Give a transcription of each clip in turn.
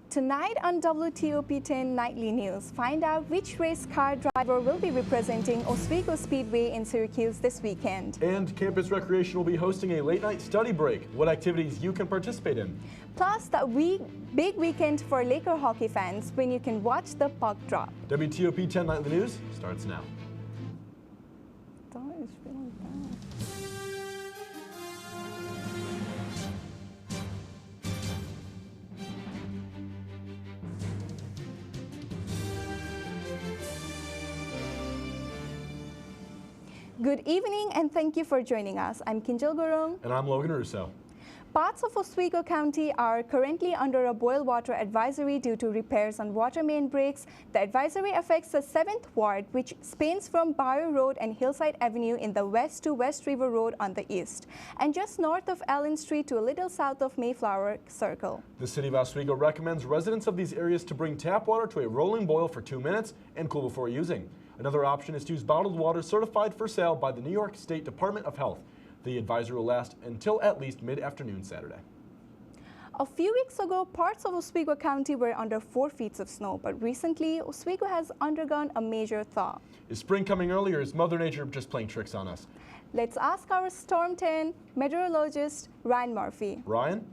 Tonight on WTOP-10 Nightly News, find out which race car driver will be representing Oswego Speedway in Syracuse this weekend. And Campus Recreation will be hosting a late-night study break. What activities you can participate in. Plus, the big weekend for Laker hockey fans when you can watch the puck drop. WTOP-10 Nightly News starts now. Good evening and thank you for joining us. I'm Kinjal Gurung. And I'm Logan Russo. Parts of Oswego County are currently under a boil water advisory due to repairs on water main breaks. The advisory affects the 7th Ward, which spans from Bayou Road and Hillside Avenue in the west to West River Road on the east, and just north of Allen Street to a little south of Mayflower Circle. The City of Oswego recommends residents of these areas to bring tap water to a rolling boil for 2 minutes and cool before using. Another option is to use bottled water certified for sale by the New York State Department of Health. The advisory will last until at least mid-afternoon Saturday. A few weeks ago, parts of Oswego County were under 4 feet of snow, but recently, Oswego has undergone a major thaw. Is spring coming early, or is Mother Nature just playing tricks on us? Let's ask our Storm 10 meteorologist, Ryan Murphy. Ryan?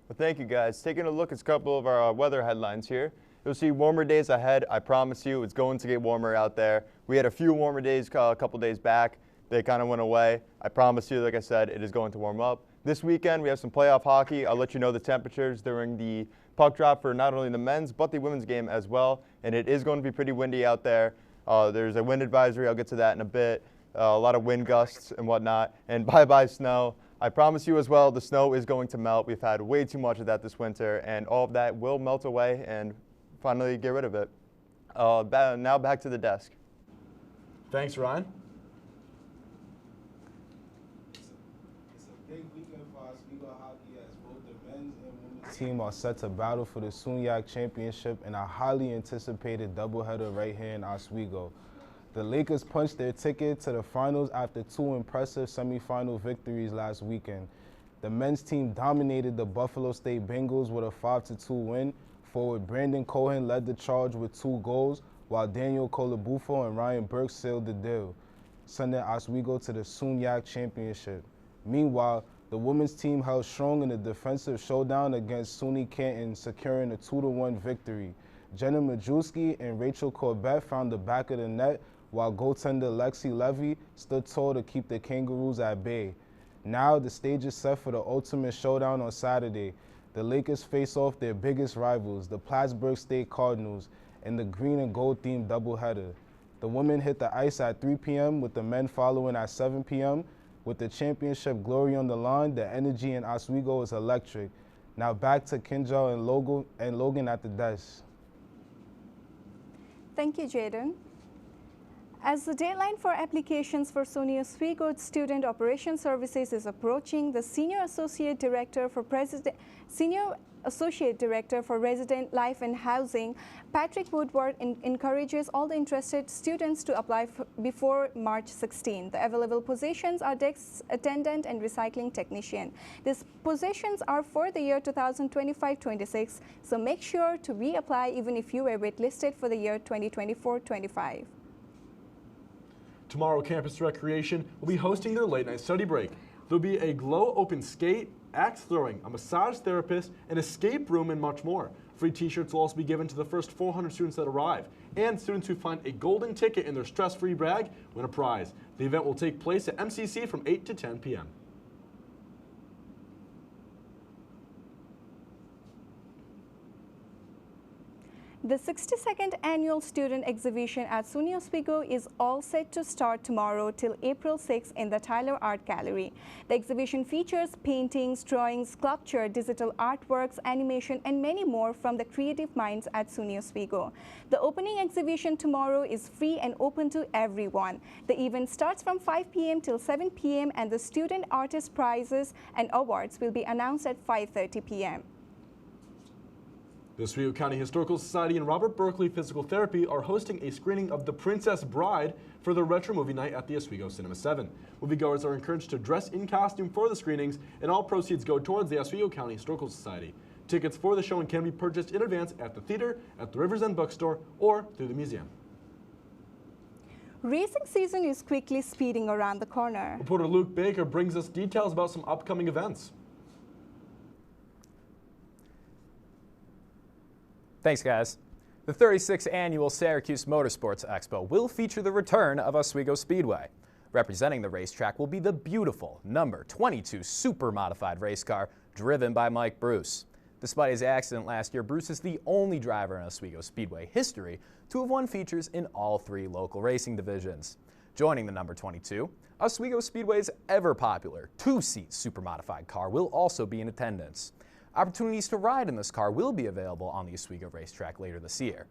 Well, thank you, guys. Taking a look at a couple of our weather headlines here. You'll see warmer days ahead. I promise you, it's going to get warmer out there. We had a few warmer days a couple days back. They kind of went away. I promise you, like I said, it is going to warm up. This weekend, we have some playoff hockey. I'll let you know the temperatures during the puck drop for not only the men's, but the women's game as well. And it is going to be pretty windy out there. There's a wind advisory. I'll get to that in a bit. A lot of wind gusts and whatnot. And bye-bye snow. I promise you as well, the snow is going to melt. We've had way too much of that this winter, and all of that will melt away and finally get rid of it. Now back to the desk. Thanks, Ryan. It's a big weekend for Oswego hockey as both the men's and women's team are set to battle for the SUNYAC championship in a highly anticipated doubleheader right here in Oswego. The Lakers punched their ticket to the finals after 2 impressive semifinal victories last weekend. The men's team dominated the Buffalo State Bengals with a 5-2 win. Forward Brandon Cohen led the charge with 2 goals, while Daniel Colabufo and Ryan Burke sealed the deal, sending Oswego to the SUNYAC championship. Meanwhile, the women's team held strong in the defensive showdown against SUNY Canton, securing a 2-1 victory. Jenna Majewski and Rachel Corbett found the back of the net, while goaltender Lexi Levy stood tall to keep the Kangaroos at bay. Now the stage is set for the ultimate showdown on Saturday. The Lakers face off their biggest rivals, the Plattsburgh State Cardinals, in the green and gold themed doubleheader. The women hit the ice at 3 p.m. with the men following at 7 p.m. With the championship glory on the line, the energy in Oswego is electric. Now back to Kinjal and Logan at the desk. Thank you, Jaden. As the deadline for applications for SUNY Oswego Student Operations Services is approaching, the Senior Associate Director for Resident Life and Housing, Patrick Woodward, encourages all the interested students to apply before March 16. The available positions are desk attendant and recycling technician. These positions are for the year 2025-26, so make sure to reapply even if you were waitlisted for the year 2024-25. Tomorrow, Campus Recreation will be hosting their late-night study break. There'll be a glow open skate, axe throwing, a massage therapist, an escape room, and much more. Free t-shirts will also be given to the first 400 students that arrive. And students who find a golden ticket in their stress-free bag win a prize. The event will take place at MCC from 8 to 10 p.m. The 62nd Annual Student Exhibition at SUNY Oswego is all set to start tomorrow till April 6 in the Tyler Art Gallery. The exhibition features paintings, drawings, sculpture, digital artworks, animation, and many more from the creative minds at SUNY Oswego. The opening exhibition tomorrow is free and open to everyone. The event starts from 5 p.m. till 7 p.m. and the student artist prizes and awards will be announced at 5:30 p.m. The Oswego County Historical Society and Robert Berkeley Physical Therapy are hosting a screening of The Princess Bride for the retro movie night at the Oswego Cinema 7. Moviegoers are encouraged to dress in costume for the screenings, and all proceeds go towards the Oswego County Historical Society. Tickets for the showing can be purchased in advance at the theater, at the Rivers End Bookstore, or through the museum. Racing season is quickly speeding around the corner. Reporter Luke Baker brings us details about some upcoming events. Thanks, guys. The 36th annual Syracuse Motorsports Expo will feature the return of Oswego Speedway. Representing the racetrack will be the beautiful number 22 super modified race car driven by Mike Bruce. Despite his accident last year, Bruce is the only driver in Oswego Speedway history to have won features in all 3 local racing divisions. Joining the number 22, Oswego Speedway's ever-popular 2-seat super modified car will also be in attendance. Opportunities to ride in this car will be available on the Oswego racetrack later this year.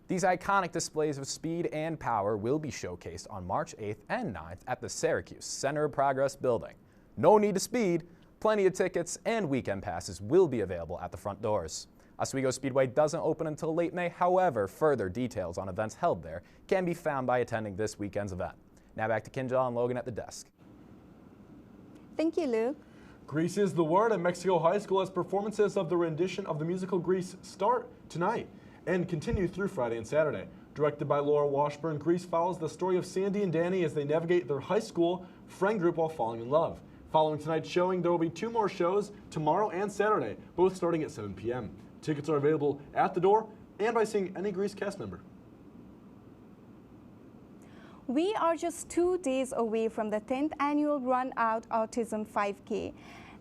These iconic displays of speed and power will be showcased on March 8th and 9th at the Syracuse Center of Progress building. No need to speed, plenty of tickets and weekend passes will be available at the front doors. Oswego Speedway doesn't open until late May, however, further details on events held there can be found by attending this weekend's event. Now back to Kinjal and Logan at the desk. Thank you, Luke. Grease is the word at Mexico High School as performances of the rendition of the musical Grease start tonight and continue through Friday and Saturday. Directed by Laura Washburn, Grease follows the story of Sandy and Danny as they navigate their high school friend group while falling in love. Following tonight's showing, there will be 2 more shows tomorrow and Saturday, both starting at 7 p.m. Tickets are available at the door and by seeing any Grease cast member. We are just 2 days away from the 10th annual Run Out Autism 5K.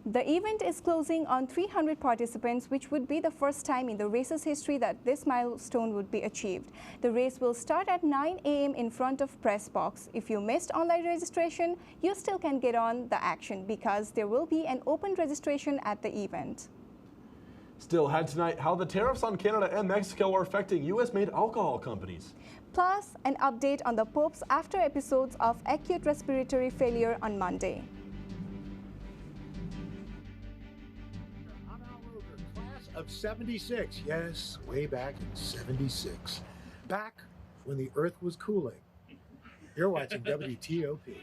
The event is closing on 300 participants, which would be the first time in the race's history that this milestone would be achieved. The race will start at 9 a.m. in front of Press Box. If you missed online registration, you still can get on the action because there will be an open registration at the event. Still ahead tonight, how the tariffs on Canada and Mexico are affecting U.S.-made alcohol companies. Plus, an update on the Pope's after episodes of acute respiratory failure on Monday. Class of 76, yes, way back in 76. Back when the earth was cooling. You're watching WTOP.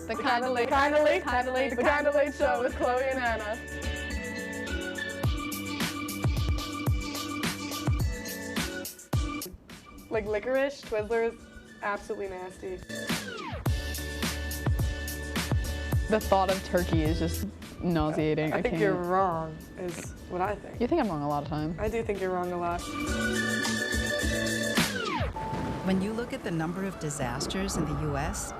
The Kinda Late Show with Chloe and Anna. Like licorice, Twizzlers, absolutely nasty. The thought of turkey is just nauseating. I think you're wrong, is what I think. You think I'm wrong a lot of times. I do think you're wrong a lot. When you look at the number of disasters in the U.S.,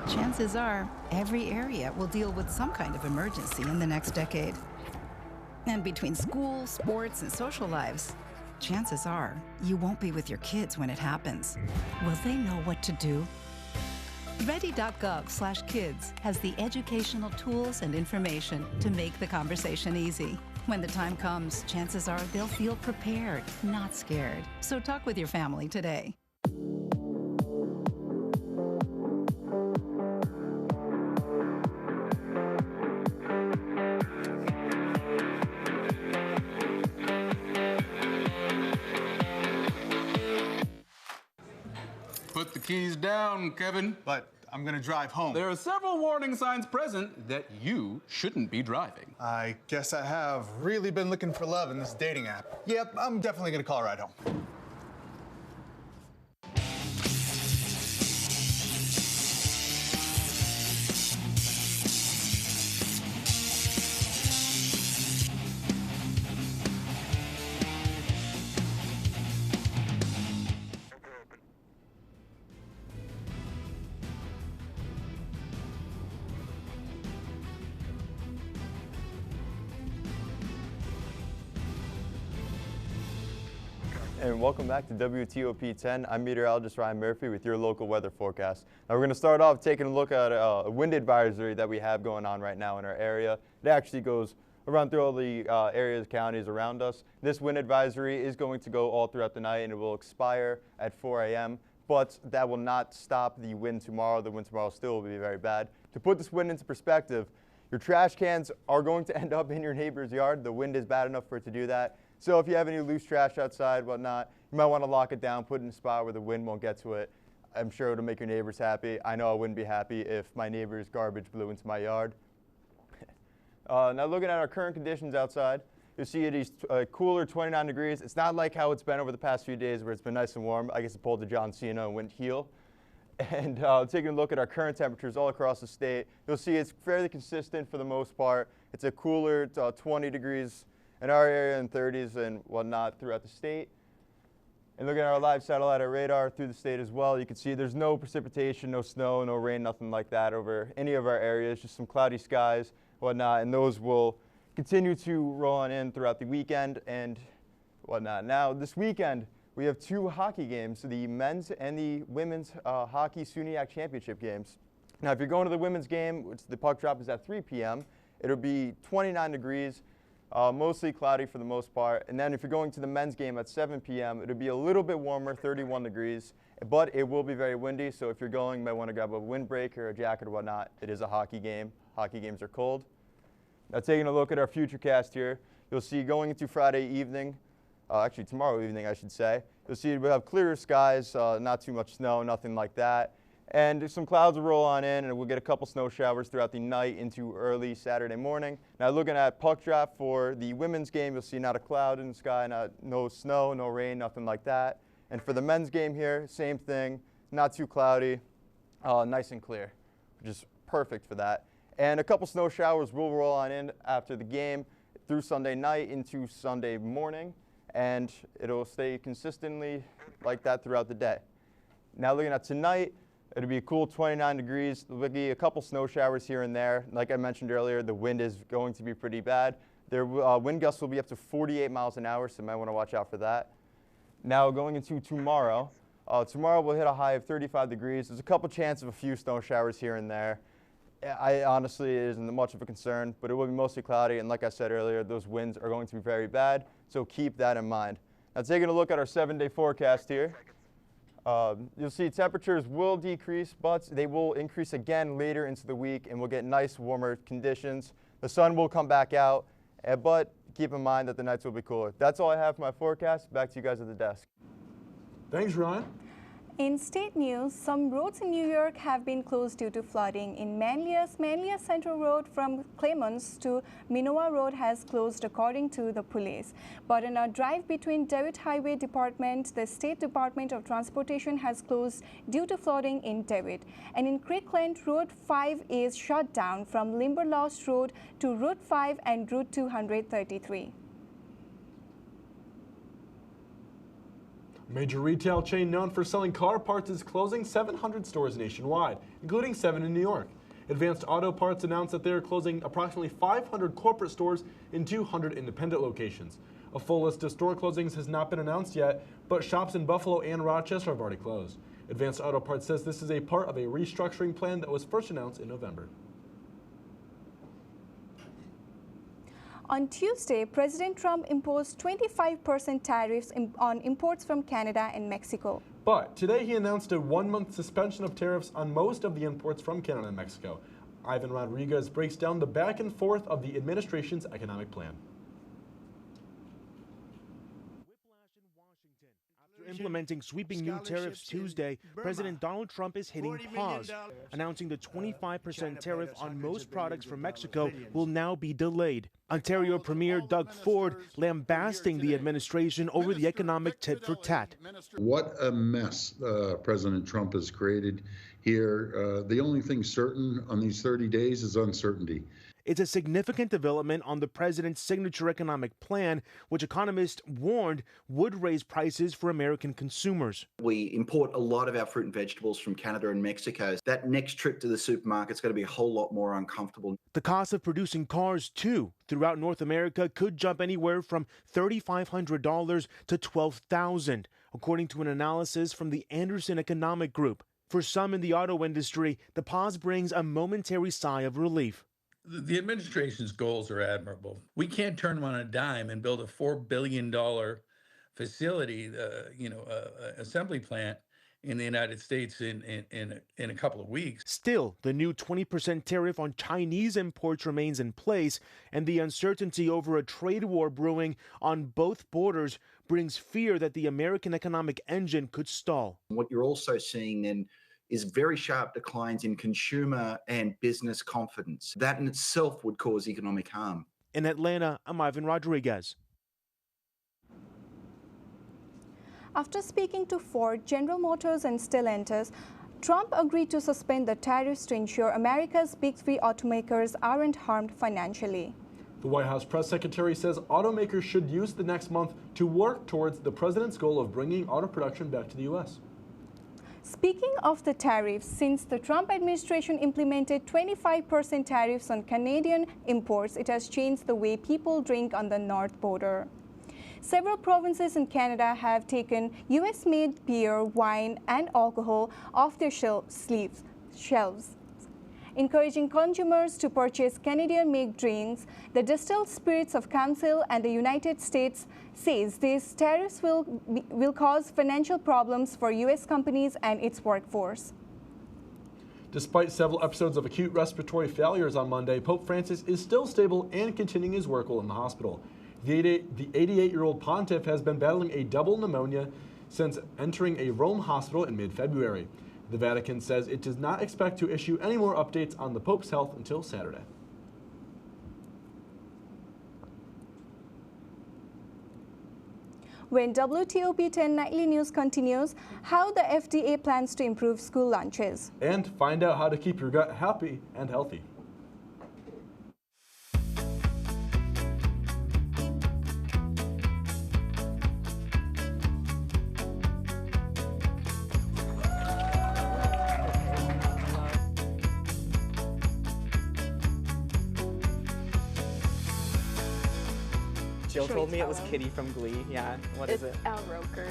chances are every area will deal with some kind of emergency in the next decade. And between school, sports, and social lives, chances are you won't be with your kids when it happens. Will they know what to do? Ready.gov/kids has the educational tools and information to make the conversation easy. When the time comes, chances are they'll feel prepared, not scared. So talk with your family today. Put the keys down, Kevin. But I'm gonna drive home. There are several warning signs present that you shouldn't be driving. I guess I have really been looking for love in this dating app. Yep, I'm definitely gonna call a ride home. And welcome back to WTOP-10. I'm meteorologist Ryan Murphy with your local weather forecast. Now we're going to start off taking a look at a wind advisory that we have going on right now in our area. It actually goes around through all the areas, counties around us. This wind advisory is going to go all throughout the night and it will expire at 4 a.m. But that will not stop the wind tomorrow. The wind tomorrow still will be very bad. To put this wind into perspective, your trash cans are going to end up in your neighbor's yard. The wind is bad enough for it to do that. So if you have any loose trash outside, whatnot, you might want to lock it down, put it in a spot where the wind won't get to it. I'm sure it'll make your neighbors happy. I know I wouldn't be happy if my neighbor's garbage blew into my yard. Now looking at our current conditions outside, you'll see it is cooler, 29 degrees. It's not like how it's been over the past few days where it's been nice and warm. I guess it pulled the John Cena and went heel. And taking a look at our current temperatures all across the state, you'll see it's fairly consistent for the most part. It's a cooler 20 degrees in our area and 30s and whatnot throughout the state. And looking at our live satellite radar through the state as well, you can see there's no precipitation, no snow, no rain, nothing like that over any of our areas, just some cloudy skies, whatnot, and those will continue to roll on in throughout the weekend and whatnot. Now, this weekend, we have two hockey games, the men's and the women's hockey SUNYAC championship games. Now, if you're going to the women's game, which the puck drop is at 3 p.m., it'll be 29 degrees, mostly cloudy for the most part. And then if you're going to the men's game at 7 p.m., it'll be a little bit warmer, 31 degrees, but it will be very windy. So if you're going, you might want to grab a windbreaker, a jacket or whatnot. It is a hockey game. Hockey games are cold. Now taking a look at our futurecast here, you'll see going into Friday evening, actually tomorrow evening I should say, you'll see we'll have clearer skies, not too much snow, nothing like that. And some clouds will roll on in and we'll get a couple snow showers throughout the night into early Saturday morning. Now looking at puck drop for the women's game, you'll see not a cloud in the sky, no snow, no rain, nothing like that. And for the men's game here, same thing, not too cloudy, nice and clear, which is perfect for that. And a couple snow showers will roll on in after the game through Sunday night into Sunday morning, and it'll stay consistently like that throughout the day. Now looking at tonight, it'll be a cool 29 degrees. There'll be a couple snow showers here and there. Like I mentioned earlier, the wind is going to be pretty bad. Their wind gusts will be up to 48 miles an hour, so you might want to watch out for that. Now going into tomorrow, tomorrow we'll hit a high of 35 degrees. There's a couple chances of a few snow showers here and there. Honestly, it isn't much of a concern, but it will be mostly cloudy, and like I said earlier, those winds are going to be very bad, so keep that in mind. Now taking a look at our 7-day forecast here, you'll see temperatures will decrease, but they will increase again later into the week, and we'll get nice warmer conditions. The sun will come back out, but keep in mind that the nights will be cooler. That's all I have for my forecast. Back to you guys at the desk. Thanks, Ron. In state news, some roads in New York have been closed due to flooding. In Manlius Central Road from Clements to Minoa Road has closed according to the police. But in a drive between DeWitt Highway Department, the State Department of Transportation has closed due to flooding in DeWitt. And in Creekland, Route 5 is shut down from Limberlost Road to Route 5 and Route 233. Major retail chain known for selling car parts is closing 700 stores nationwide, including 7 in New York. Advanced Auto Parts announced that they are closing approximately 500 corporate stores in 200 independent locations. A full list of store closings has not been announced yet, but shops in Buffalo and Rochester have already closed. Advanced Auto Parts says this is a part of a restructuring plan that was first announced in November. On Tuesday, President Trump imposed 25% tariffs on imports from Canada and Mexico. But today he announced a 1-month suspension of tariffs on most of the imports from Canada and Mexico. Ivan Rodriguez breaks down the back and forth of the administration's economic plan. Implementing sweeping new tariffs Tuesday, President Donald Trump is hitting pause, announcing the 25% tariff on most products from Mexico will now be delayed. Ontario Premier Doug Ford lambasting the administration over the economic tit-for-tat. What a mess President Trump has created here. The only thing certain on these 30 days is uncertainty. It's a significant development on the president's signature economic plan, which economists warned would raise prices for American consumers. We import a lot of our fruit and vegetables from Canada and Mexico. That next trip to the supermarket's going to be a whole lot more uncomfortable. The cost of producing cars, too, throughout North America could jump anywhere from $3,500 to $12,000, according to an analysis from the Anderson Economic Group. For some in the auto industry, the pause brings a momentary sigh of relief. The administration's goals are admirable. We can't turn them on a dime and build a $4 billion facility, assembly plant in the United States in a couple of weeks. Still, the new 20% tariff on Chinese imports remains in place, and the uncertainty over a trade war brewing on both borders brings fear that the American economic engine could stall. What you're also seeing then is very sharp declines in consumer and business confidence. That in itself would cause economic harm. In Atlanta, I'm Ivan Rodriguez. After speaking to Ford, General Motors, and Stellantis, Trump agreed to suspend the tariffs to ensure America's big three automakers aren't harmed financially. The White House press secretary says automakers should use the next month to work towards the president's goal of bringing auto production back to the U.S. Speaking of the tariffs, since the Trump administration implemented 25% tariffs on Canadian imports, it has changed the way people drink on the north border. Several provinces in Canada have taken U.S.-made beer, wine, and alcohol off their shelves, encouraging consumers to purchase Canadian-made drinks. The Distilled Spirits of Council and the United States says these tariffs will cause financial problems for U.S. companies and its workforce. Despite several episodes of acute respiratory failures on Monday, Pope Francis is still stable and continuing his work while in the hospital. The 88-year-old pontiff has been battling a double pneumonia since entering a Rome hospital in mid-February. The Vatican says it does not expect to issue any more updates on the Pope's health until Saturday. When WTOP-10 Nightly News continues, how the FDA plans to improve school lunches. And find out how to keep your gut happy and healthy. Jill told me it was Kitty from Glee. Yeah, what is it? It's Al Roker.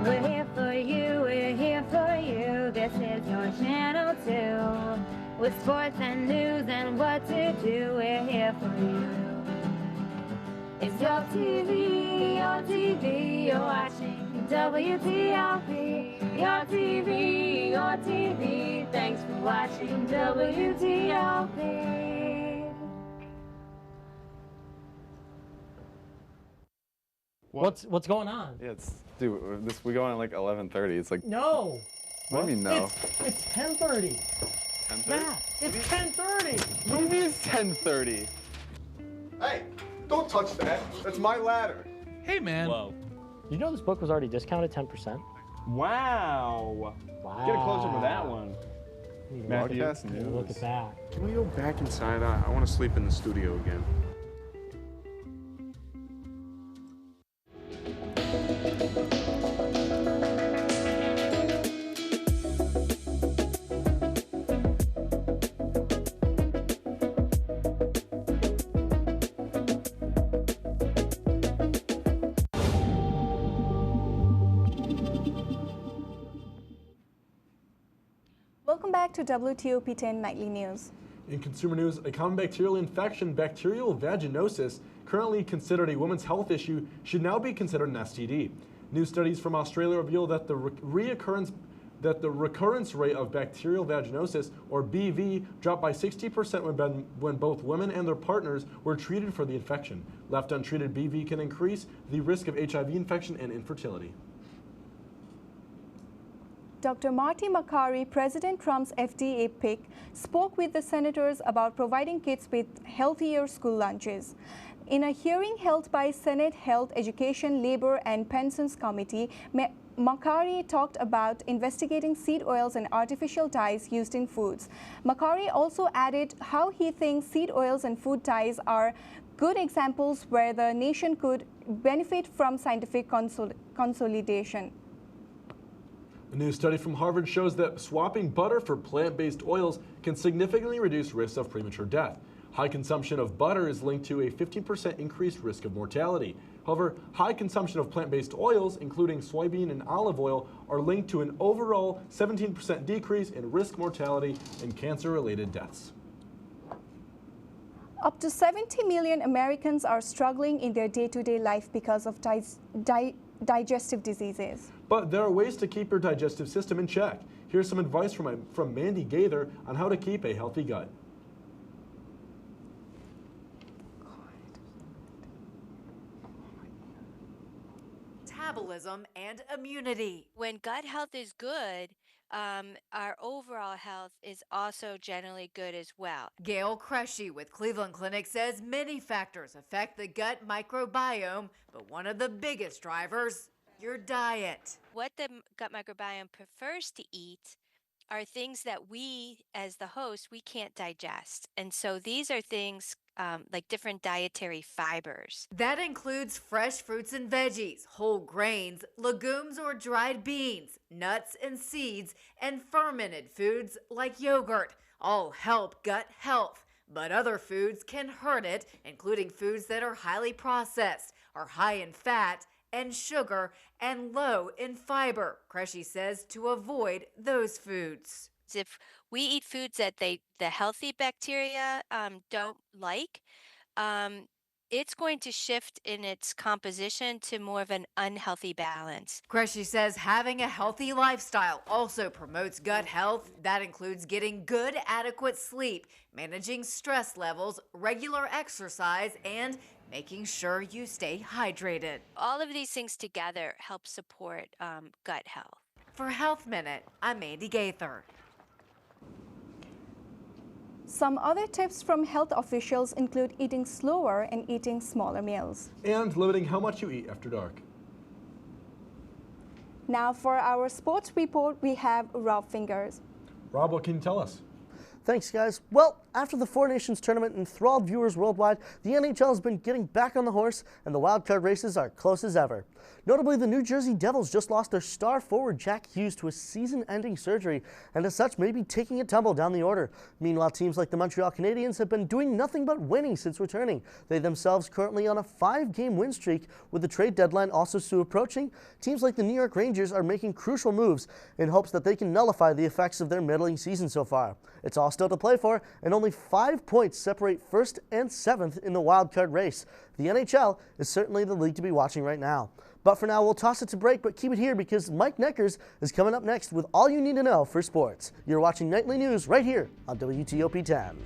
We're here for you, we're here for you. This is your channel 2. With sports and news and what to do, we're here for you. It's your TV, you're watching WTOP. Your TV, thanks for watching WTOP. What's going on? Yeah, we go on at like 11:30. It's like No. What do you mean no? It's 10:30. 10:30? Yeah, it's 10:30. What do you mean it's 10:30? Hey, don't touch that. That's my ladder. Hey, man. Whoa. You know this book was already discounted 10%? Wow. Wow. Get a close up of that one. Matthew, Look at that. Can we go back inside? I want to sleep in the studio again. Welcome back to WTOP-10 Nightly News. In consumer news, a common bacterial infection, bacterial vaginosis, currently considered a women's health issue, should now be considered an STD. New studies from Australia reveal that the recurrence rate of bacterial vaginosis, or BV, dropped by 60% when both women and their partners were treated for the infection. Left untreated, BV can increase the risk of HIV infection and infertility. Dr. Marty Makary, President Trump's FDA pick, spoke with the senators about providing kids with healthier school lunches. In a hearing held by Senate Health, Education, Labor, and Pensions Committee, Makary talked about investigating seed oils and artificial dyes used in foods. Makary also added how he thinks seed oils and food dyes are good examples where the nation could benefit from scientific consolidation. A new study from Harvard shows that swapping butter for plant-based oils can significantly reduce risks of premature death. High consumption of butter is linked to a 15% increased risk of mortality. However, high consumption of plant-based oils, including soybean and olive oil, are linked to an overall 17% decrease in risk mortality and cancer-related deaths. Up to 70 million Americans are struggling in their day-to-day life because of digestive diseases. But there are ways to keep your digestive system in check. Here's some advice from Mandy Gaither on how to keep a healthy gut. Metabolism and immunity. When gut health is good, our overall health is also generally good as well. Gail Cresci with Cleveland Clinic says many factors affect the gut microbiome, but one of the biggest drivers, your diet. What the gut microbiome prefers to eat are things that we, as the host, we can't digest. And so these are things like different dietary fibers. That includes fresh fruits and veggies, whole grains, legumes or dried beans, nuts and seeds, and fermented foods like yogurt. All help gut health, but other foods can hurt it, including foods that are highly processed, are high in fat and sugar, and low in fiber. Cresci says to avoid those foods. If we eat foods that the healthy bacteria don't like, it's going to shift in its composition to more of an unhealthy balance. Cresci says having a healthy lifestyle also promotes gut health. That includes getting good, adequate sleep, managing stress levels, regular exercise, and making sure you stay hydrated. All of these things together help support gut health. For Health Minute, I'm Mandy Gaither. Some other tips from health officials include eating slower and eating smaller meals. And limiting how much you eat after dark. Now for our sports report, we have Rob Fingers. Rob, what can you tell us? Thanks, guys. Well, after the Four Nations tournament enthralled viewers worldwide, the NHL has been getting back on the horse, and the wildcard races are close as ever. Notably, the New Jersey Devils just lost their star forward Jack Hughes to a season-ending surgery, and as such may be taking a tumble down the order. Meanwhile, teams like the Montreal Canadiens have been doing nothing but winning since returning. They themselves currently on a 5-game win streak, with the trade deadline also soon approaching. Teams like the New York Rangers are making crucial moves in hopes that they can nullify the effects of their middling season so far. It's all still to play for, and only 5 points separate 1st and 7th in the wildcard race. The NHL is certainly the league to be watching right now. But for now, we'll toss it to break, but keep it here because Mike Neckers is coming up next with all you need to know for sports. You're watching Nightly News right here on WTOP-10.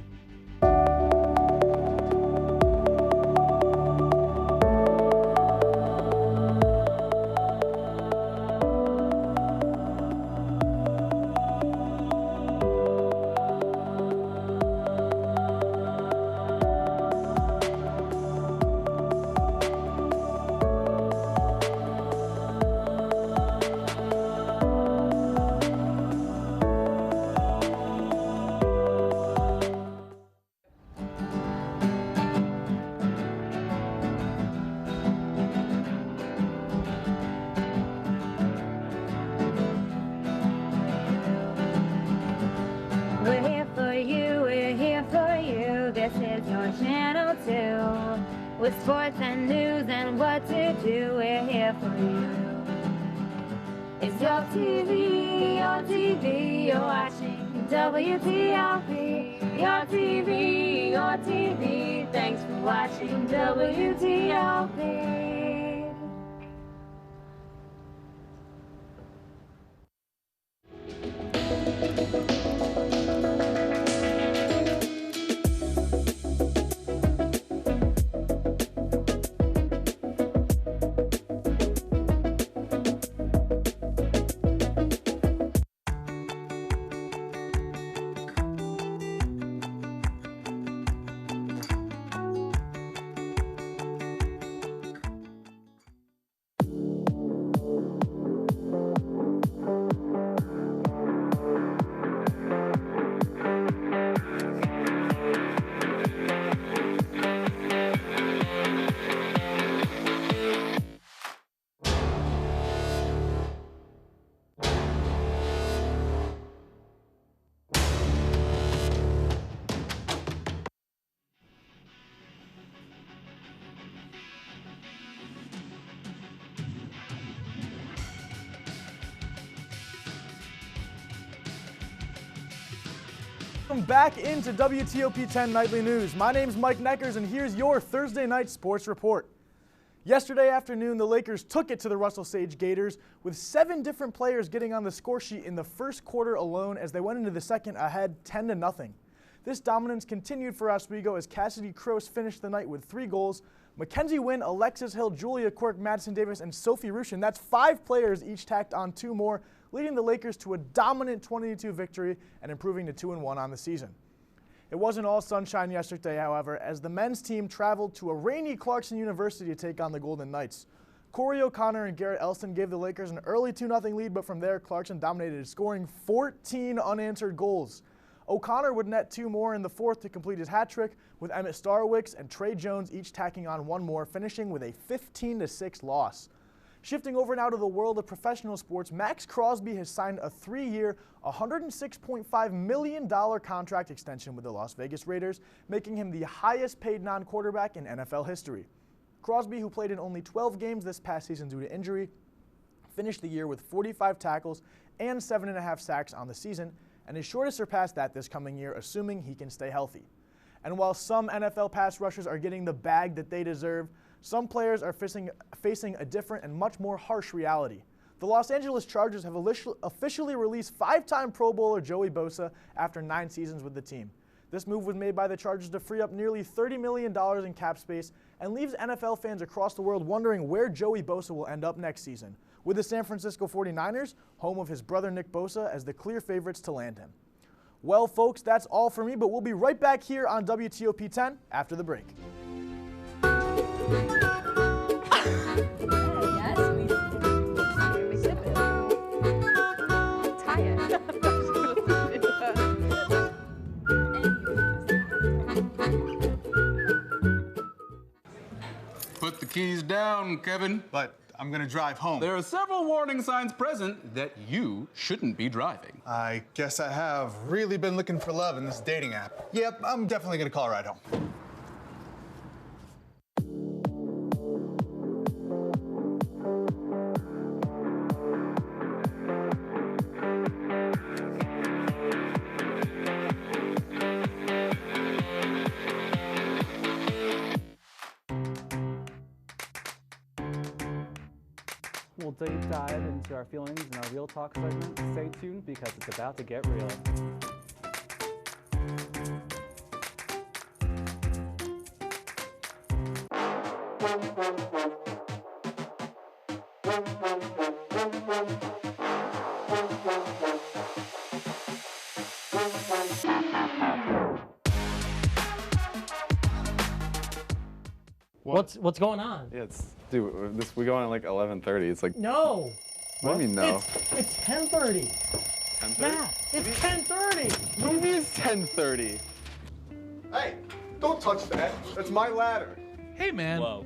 We're here for you, we're here for you. This is your channel 2. With sports and news and what to do, we're here for you. It's your TV, you're watching WTOP. Your TV, thanks for watching WTOP. Welcome back into WTOP-10 Nightly News. My name's Mike Neckers, and here's your Thursday night sports report. Yesterday afternoon, the Lakers took it to the Russell Sage Gators, with 7 different players getting on the score sheet in the first quarter alone as they went into the second ahead 10-0. This dominance continued for Oswego as Cassidy Croce finished the night with 3 goals. Mackenzie Wynn, Alexis Hill, Julia Quirk, Madison Davis, and Sophie Rushin. That's 5 players, each tacked on 2 more, leading the Lakers to a dominant 20-2 victory and improving to 2-1 on the season. It wasn't all sunshine yesterday, however, as the men's team traveled to a rainy Clarkson University to take on the Golden Knights. Corey O'Connor and Garrett Elston gave the Lakers an early 2-0 lead, but from there, Clarkson dominated, scoring 14 unanswered goals. O'Connor would net 2 more in the fourth to complete his hat trick, with Emmett Starwicks and Trey Jones each tacking on 1 more, finishing with a 15-6 loss. Shifting over now to the world of professional sports, Max Crosby has signed a 3-year, $106.5 million contract extension with the Las Vegas Raiders, making him the highest paid non-quarterback in NFL history. Crosby, who played in only 12 games this past season due to injury, finished the year with 45 tackles and 7.5 sacks on the season, and is sure to surpass that this coming year, assuming he can stay healthy. And while some NFL pass rushers are getting the bag that they deserve, some players are facing a different and much more harsh reality. The Los Angeles Chargers have officially released 5-time Pro Bowler Joey Bosa after 9 seasons with the team. This move was made by the Chargers to free up nearly $30 million in cap space and leaves NFL fans across the world wondering where Joey Bosa will end up next season, with the San Francisco 49ers, home of his brother Nick Bosa, as the clear favorites to land him. Well, folks, that's all for me, but we'll be right back here on WTOP-10 after the break. Put the keys down, Kevin. But I'm gonna drive home. There are several warning signs present that you shouldn't be driving. I guess I have really been looking for love in this dating app. Yep, I'm definitely gonna call a ride home. We'll deep dive into our feelings in our Real Talk segment. Stay tuned because it's about to get real. What's going on? Yeah, dude, we go on at like 11:30. It's like No. What do you mean no? It's 10:30. 10:30? Matt, it's 10:30. What do you mean it's 10:30? Hey, don't touch that. That's my ladder. Hey, man. Whoa.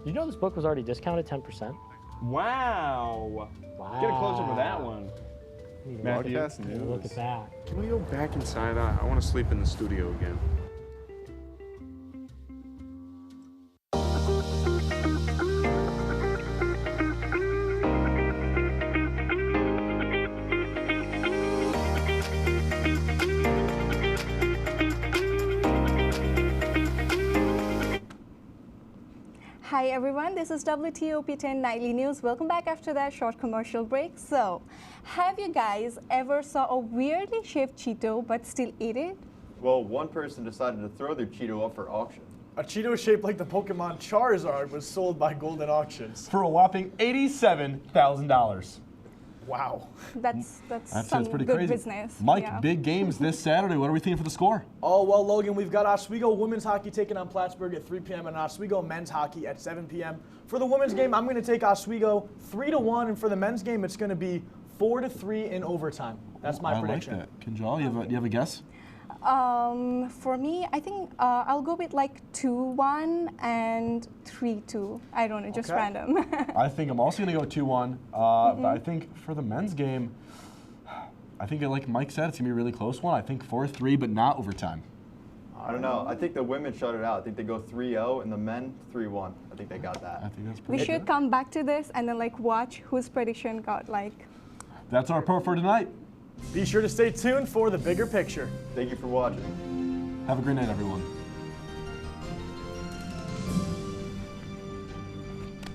You know this book was already discounted 10%? Wow. Get a close up of that one. Matthew, Look at that. can we go back inside? I want to sleep in the studio again. Hi everyone, this is WTOP-10 Nightly News. Welcome back after that short commercial break. So, have you guys ever saw a weirdly shaped Cheeto but still ate it? Well, one person decided to throw their Cheeto up for auction. A Cheeto shaped like the Pokemon Charizard was sold by Golden Auctions. For a whopping $87,000. Wow. That's some pretty good crazy. business. Mike, yeah. big games this Saturday. What are we thinking for the score? Oh, well, Logan, we've got Oswego women's hockey taking on Plattsburgh at 3 p.m. and Oswego men's hockey at 7 p.m. For the women's game, I'm going to take Oswego 3-1, and for the men's game, it's going to be 4-3 in overtime. That's my prediction. I like that. Kinjal, you have a guess? For me, I think I'll go with like 2-1 and 3-2. I don't know, just random. I think I'm also going to go 2-1. But I think for the men's game, I think like Mike said, it's going to be a really close one. I think 4-3, but not overtime. I don't know. I think the women shut it out. I think they go 3-0 and the men 3-1. I think they got that. I think that's pretty We should come back to this and then like watch whose prediction got like. That's our pro for tonight. Be sure to stay tuned for the bigger picture. Thank you for watching. Have a great night, everyone.